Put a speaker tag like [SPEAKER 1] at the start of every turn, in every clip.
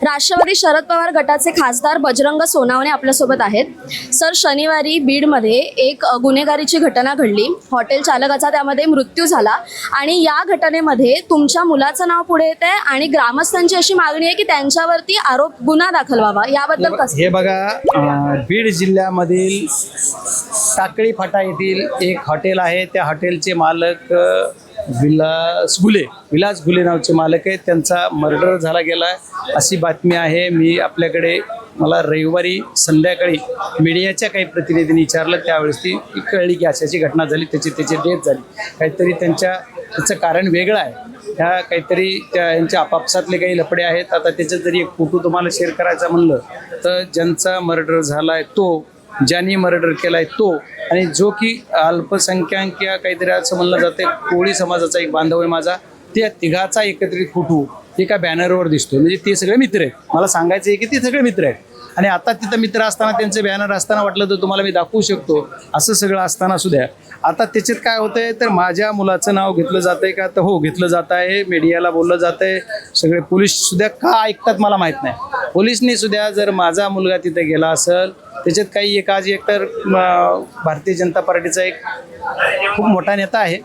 [SPEAKER 1] राष्ट्रवादी शरद पवार गटाचे खासदार बजरंग सोनावणे आपल्यासोबत आहेत. सर, शनिवारी बीडमध्ये एक गुन्हेगारीची घटना घडली. हॉटेल चालकाचा त्यामध्ये मृत्यू झाला आणि या घटनेमध्ये तुमच्या मुलाचं नाव पुढे येत आहे आणि ग्रामस्थांची अशी मागणी आहे की त्यांच्यावरती गुन्हा दाखल व्हावा. याबद्दल कसं?
[SPEAKER 2] हे बघा, बीड जिल्ह्यामधील टाकळी फाटा येथील एक हॉटेल आहे. त्या हॉटेलचे मालक विलास घुले नावचे मालक आहेत. त्यांचा मर्डर झाला गेला अशी बातमी आहे. मला रविवारी संध्याकाळी मीडियाच्या काही प्रतिनिधींनी विचारलं, त्यावेळेस ती कळली की अशाची घटना झाली, त्याची डेथ झाली. काहीतरी त्याचं कारण वेगळं आहे. ह्या काहीतरी यांच्या आपापसातले काही लफडे आहेत. आता त्याचं जरी एक फोटो तुम्हाला शेअर करायचा म्हणलं तर ज्यांचा मर्डर झाला आहे तो, ज्यांनी मर्डर केला आहे तो, आणि जो की अल्पसंख्याक या काहीतरी असं म्हणलं जाते कोळी समाजाचा एक बांधव आहे माझा, त्या तिघाचा एकत्रित फोटो एका बॅनरवर दिसतो. म्हणजे ते सगळे मित्र आहेत. मला सांगायचं आहे की ते सगळे मित्र आहेत. आणि आता तिथं मित्र असताना, त्यांचे बॅनर असताना वाटलं तर तुम्हाला मी दाखवू शकतो. असं सगळं असताना सुद्धा आता त्याच्यात काय होतंय तर माझ्या मुलाचं नाव घेतलं जातंय का? तर हो, घेतलं जात आहे. मीडियाला बोललं जातंय. सगळे पोलीस सुद्धा का ऐकतात मला माहीत नाही. पोलिसनी सुद्धा जर माझा मुलगा तिथे गेला असेल, त्याच्यात काही एकतर भारतीय जनता पार्टीचा एक खूप मोठा नेता आहे,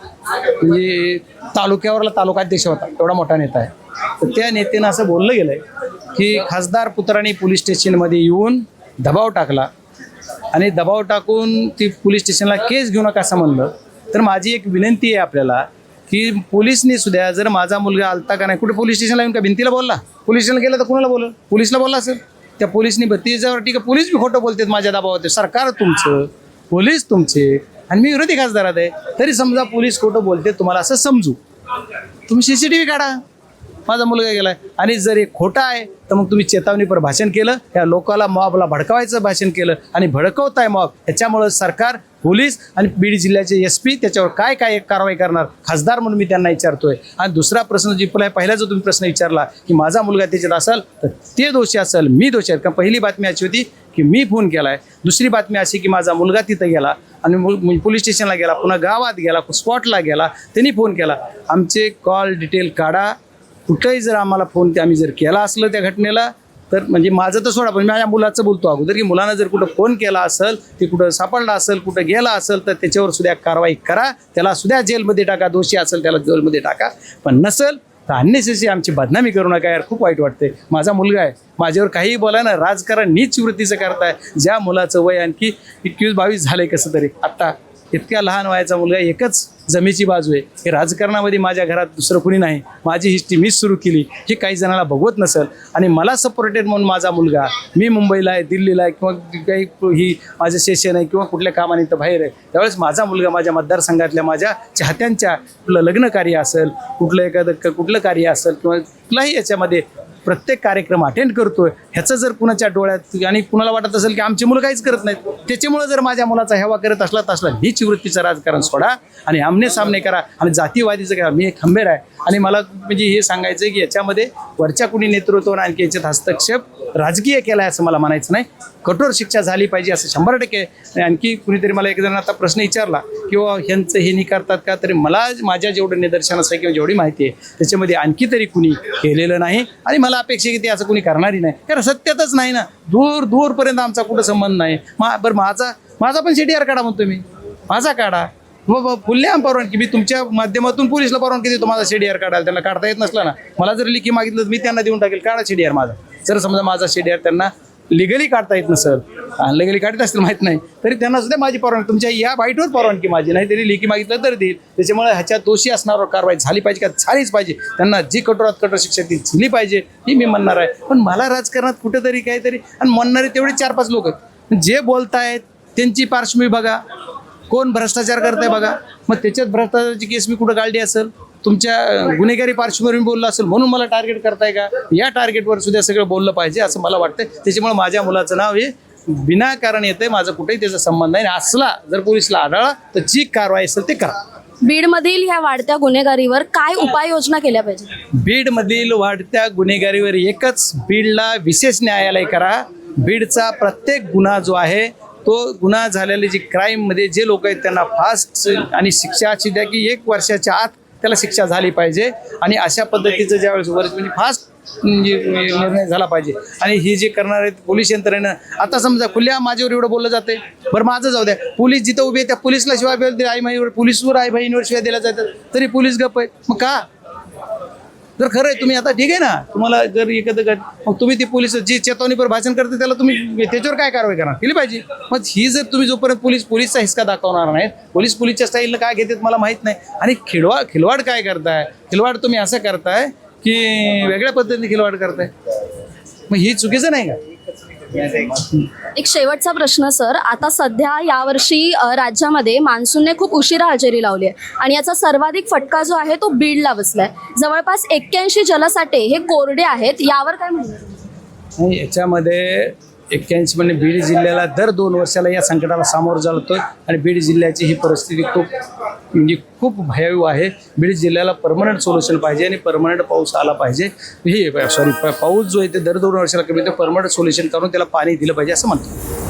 [SPEAKER 2] म्हणजे तालुक्यावरला तालुकाध्यक्ष होता, एवढा मोठा नेता आहे. तर त्या नेत्यानं असं बोललं गेलं आहे की खासदार पुत्रांनी पोलीस स्टेशनमध्ये येऊन दबाव टाकला आणि दबाव टाकून ती पोलीस स्टेशनला केस घेऊ नका असं म्हणलं. तर माझी एक विनंती आहे आपल्याला की पोलिसनी सुद्धा, जर माझा मुलगा आलता का नाही, कुठे पोलीस स्टेशनला येऊन का भिंतीला बोलला? पोलीस स्टेशनला गेलं तर कुणाला बोललं? पोलीसला बोलला असेल. त्या पोलिसनी भत्तीच्यावर ठीक आहे, पोलीस बी खोटं बोलतात माझ्या दबावात. सरकार तुमचं, पोलीस तुमचे, आणि मी विरोधी खासदारात आहे. तरी समजा पोलीस खोटं बोलते तुम्हाला असं समजू, तुम्ही CCTV काढा, माझा मुलगा गेलाय. आणि जर एक खोटा आहे तर मग तुम्ही चेतावणीपर भाषण केलं, या लोकाला मॉबला भडकावायचं भाषण केलं आणि भडकवताय मॉब. ह्याच्यामुळं सरकार, पोलीस आणि बीड जिल्ह्याचे SP त्याच्यावर काय एक कारवाई करणार, खासदार म्हणून मी त्यांना विचारतोय. आणि दुसरा प्रश्न पहिला जो तुम्ही प्रश्न विचारला की माझा मुलगा त्याच्यात असेल तर ते दोषी असेल, मी दोषी आहे का? पहिली बातमी अशी होती की मी फोन केलाय. दुसरी बातमी अशी की माझा मुलगा तिथं गेला आणि पोलीस स्टेशनला गेला, पुन्हा गावात गेला, स्पॉटला गेला, त्यांनी फोन केला. आमचे कॉल डिटेल काढा. कुठंही जर आम्हाला फोन आम्ही जर केला असलं त्या घटनेला, तर म्हणजे माझं तर सोडा, पण माझ्या मुलाचं बोलतो अगोदर की मुलानं जर कुठं फोन केला असेल, ते कुठं सापडला असेल, कुठं गेला असेल तर त्याच्यावर सुद्धा कारवाई करा. त्याला सुद्धा जेलमध्ये टाका. दोषी असेल त्याला जेलमध्ये टाका. पण नसेल तर अननेसेसरी आमची बदनामी करू नका यार. खूप वाईट वाटते. माझा मुलगा आहे, माझ्यावर काहीही बोला ना, राजकारण नीच वृत्तीचं करताय. ज्या मुलाचं वय आणखी 21-22 झालंय कसं तरी, आत्ता इतक्या लहान वयाचा मुलगा, एकच जमेची बाजू आहे. हे राजकारणामध्ये माझ्या घरात दुसरं कुणी नाही. माझी हिस्ट्री मीच सुरू केली, हे काही जणांना बघवत नसेल. आणि मला सपोर्टेड म्हणून माझा मुलगा, मी मुंबईला आहे, दिल्लीला आहे, किंवा काही ही माझं सेशन आहे किंवा कुठल्या कामाने तर बाहेर आहे, त्यावेळेस माझा मुलगा माझ्या मतदारसंघातल्या माझ्या चाहत्यांच्या कुठलं लग्न कार्य असेल, कुठलं कार्य असेल किंवा कुठलाही याच्यामध्ये प्रत्येक कार्यक्रम अटेंड करतोय. ह्याचं जर कुणाच्या डोळ्यात आणि कुणाला वाटत असेल की आमची मुलं काहीच करत नाहीत, त्याच्यामुळे जर माझ्या मुलाचा हेवा करत असला नीच वृत्तीचं राजकारण सोडा आणि आमने सामने करा आणि जातीवादीचं करा. मी एक खंबीर आहे. आणि मला म्हणजे हे सांगायचं आहे की याच्यामध्ये वरच्या कुणी नेतृत्वानं आणखी याच्यात हस्तक्षेप राजकीय केला आहे असं मला म्हणायचं नाही. कठोर शिक्षा झाली पाहिजे असं 100% आहे. आणि आणखी कुणीतरी मला एक जण आता प्रश्न विचारला किंवा ह्यांचं हे नाही करतात का, तरी मला माझ्या जेवढं निदर्शनास आहे किंवा जेवढी माहिती आहे त्याच्यामध्ये आणखी तरी कुणी केलेलं नाही. आणि मला अपेक्षा आहे की ते असं कुणी करणारी नाही, कारण सत्यातच नाही ना. दूरपर्यंत आमचा कुठं संबंध नाही. बरं, माझा पण CDR काढा म्हणतो मी, माझा काढा. फुल्ले परवानगी, मी तुमच्या माध्यमातून पोलिसला परवानगी देतो माझा CDR काढायला. त्यांना काढता येत नसला ना, मला जर लेखी मागितलं तर मी त्यांना देऊन टाकेल, काढा CDR माझा. जर समजा माझा CDR त्यांना लिगली काढता येत नसेल, लिगली काढत असतील माहीत नाही, तरी त्यांना सुद्धा माझी परवानगी, तुमच्या या बाईटवर परवानगी माझी नाही, तरी लेखी मागितलं तर देईल. त्याच्यामुळे ह्याच्यात दोषी असणारवर कारवाई झाली पाहिजे का? झालीच पाहिजे. त्यांना जी कठोरात कठोर शिक्षा ती झाली पाहिजे, ही मी म्हणणार आहे. पण मला राजकारणात कुठेतरी काहीतरी, आणि म्हणणारे तेवढे 4-5 लोक आहेत. जे बोलतायत त्यांची पार्श्वभूमी बघा, कोण भ्रष्टाचार करताय बघा. मग त्याच्यात भ्रष्टाचाराची केस मी कुठं काढली असेल, तुमच्या गुन्हेगारी पार्श्वभूमीवर बोललं असेल म्हणून मला टार्गेट करताय का? या टार्गेटवर सुद्धा सगळं बोललं पाहिजे असं मला वाटतं. त्याच्यामुळे माझ्या मुलाचं नाव हे विनाकारण येतंय. माझं कुठेही त्याचा संबंध नाही. असला जर पोलिसला आढळला तर जी कारवाई असेल ते करा.
[SPEAKER 1] बीडमधील ह्या वाढत्या गुन्हेगारीवर काय उपाययोजना केल्या पाहिजे?
[SPEAKER 2] बीडमधील वाढत्या गुन्हेगारीवर एकच, बीडला विशेष न्यायालय करा. बीडचा प्रत्येक गुन्हा जो आहे तो गुन्हा झालेले जे क्राईममध्ये जे लोक आहेत त्यांना फास्ट आणि शिक्षा अशी द्या की 1 वर्षाच्या आत त्याला शिक्षा झाली पाहिजे. आणि अशा पद्धतीचं ज्यावेळेस म्हणजे फास्ट निर्णय झाला पाहिजे. आणि ही जे करणार आहेत पोलीस यंत्रणेनं, आता समजा खुल्या माझ्यावर एवढं बोललं जाते, बरं माझं जाऊ द्या, पोलीस जिथं उभे त्या पोलीसला शिवाय आई माईवर पोलीसवर आई बहिणीवर शिवाय दिल्या जातात तरी पोलीस गप्प आहेत. मग का? जर खरं आहे तुम्ही आता ठीक आहे ना, तुम्हाला जर एखादं मग तुम्ही ती पोलीस जी चेतावणीपर भाषण करते त्याला तुम्ही त्याच्यावर काय कारवाई करणार, केली पाहिजे. मग ही जर तुम्ही जोपर्यंत पोलीसचा हिसका दाखवणार नाही, पोलीसच्या स्टाईलनं काय घेतात मला माहीत नाही. आणि खिलवाड काय करताय, खिलवाड तुम्ही असं करताय की वेगळ्या पद्धतीने खिलवाड करताय, मग ही चुकीचं नाही का?
[SPEAKER 1] एक शेवटचा प्रश्न सर, आता सध्या यावर्षी राज्यामध्ये मान्सूनने खूप उशिरा हजेरी लावली आहे आणि याचा सर्वाधिक फटका जो आहे तो बीडला बसलाय. जवळपास 81 जलसाठे हे कोरडे आहेत, यावर काय म्हणणार?
[SPEAKER 2] नाही, याच्यामध्ये 81 म्हणजे बीड जिल्ह्याला दर 2 वर्षाला या संकटाला सामोरं जातोय आणि बीड जिल्ह्याची ही परिस्थिती खूप भयावह आहे. बीड जिल्ह्याला परमनंट सोल्युशन पाहिजे आणि परमनंट पाऊस आला पाहिजे. पाऊस जो आहे ते दर 2 वर्षाला कमी परमनंट सोल्युशन करून त्याला पाणी दिलं पाहिजे असं म्हणतो.